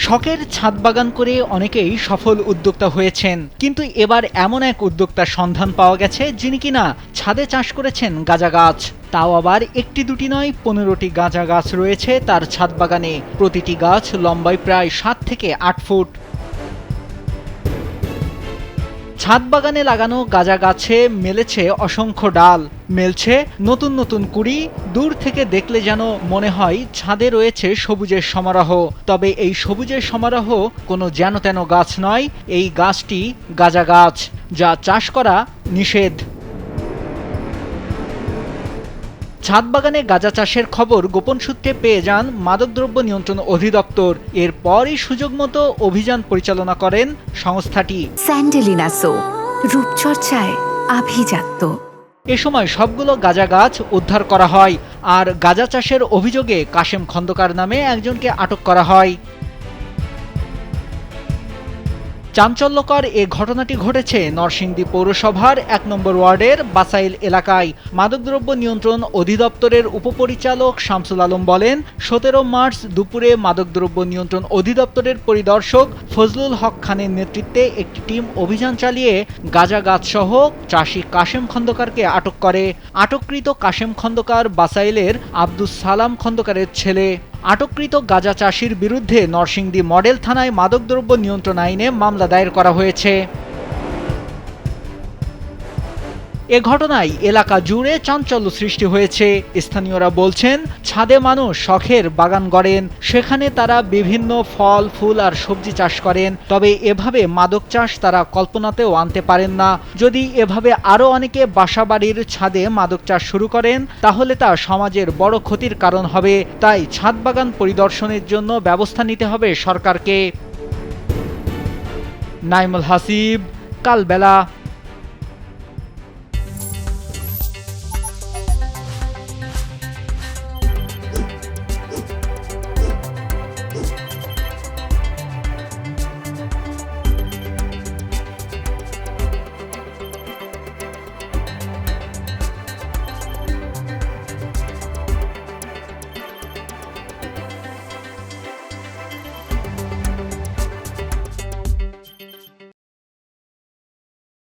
শখের ছাদ বাগান করে অনেকেই সফল উদ্যোক্তা হয়েছেন, কিন্তু এবার এমন এক উদ্যোক্তার সন্ধান পাওয়া গেছে যিনি কিনা ছাদে চাষ করেছেন গাঁজা গাছ। তাও আবার একটি দুটি নয়, 15টি গাঁজা গাছ রয়েছে তার ছাদ বাগানে। প্রতিটি গাছ লম্বায় প্রায় 7 থেকে 8 ফুট। ছাদ বাগানে লাগানো গাঁজা গাছে মেলেছে অসংখ্য ডাল, মেলছে নতুন নতুন কুড়ি। দূর থেকে দেখলে যেন মনে হয় ছাদে রয়েছে সবুজের সমারোহ। তবে এই সবুজের সমারোহ কোনো যেন তেন গাছ নয়, এই গাছটি গাঁজা গাছ, যা চাষ করা নিষেধ। ছাদ বাগানে গাঁজা চাষের খবর গোপন সূত্রে পেয়ে যান মাদকদ্রব্য নিয়ন্ত্রণ অধিদপ্তর। এরপরই সুযোগ মতো অভিযান পরিচালনা করেন সংস্থাটি। স্যান্ডেলিনা সো, রূপচর্চায় আভিজাত্য। এ সময় সবগুলো গাঁজা গাছ উদ্ধার করা হয়, আর গাঁজা চাষের অভিযোগে কাশেম খন্দকার নামে একজনকে আটক করা হয়। চাঞ্চল্যকর এ ঘটনাটি ঘটেছে নরসিংদী পৌরসভার 1 নম্বর ওয়ার্ডের বাসাইল এলাকায়। মাদকদ্রব্য নিয়ন্ত্রণ অধিদপ্তরের উপপরিচালক শামসুল আলম বলেন, 17 মার্চ দুপুরে মাদকদ্রব্য নিয়ন্ত্রণ অধিদপ্তরের পরিদর্শক ফজলুল হক খানের নেতৃত্বে একটি টিম অভিযান চালিয়ে গাঁজা গাছসহ চাষি কাশেম খন্দকারকে আটক করে। আটককৃত কাশেম খন্দকার বাসাইলের আব্দুস সালাম খন্দকারের ছেলে। আটককৃত গাঁজা চাষির বিরুদ্ধে নরসিংদী মডেল থানায় মাদকদ্রব্য নিয়ন্ত্রণ আইনে মামলা দায়ের করা হয়েছে। এ ঘটনায় এলাকা জুড়ে চাঞ্চল্য সৃষ্টি হয়েছে। স্থানীয়রা বলছেন, ছাদে মানুষ শখের বাগান গড়েন, সেখানে তারা বিভিন্ন ফল ফুল আর সবজি চাষ করেন। তবে এভাবে মাদক চাষ তারা কল্পনাতেও আনতে পারেন না। যদি এভাবে আরও অনেকে বাসাবাড়ির ছাদে মাদক চাষ শুরু করেন, তাহলে তা সমাজের বড় ক্ষতির কারণ হবে। তাই ছাদ বাগান পরিদর্শনের জন্য ব্যবস্থা নিতে হবে সরকারকে। নাইমুল হাসিব, কালবেলা।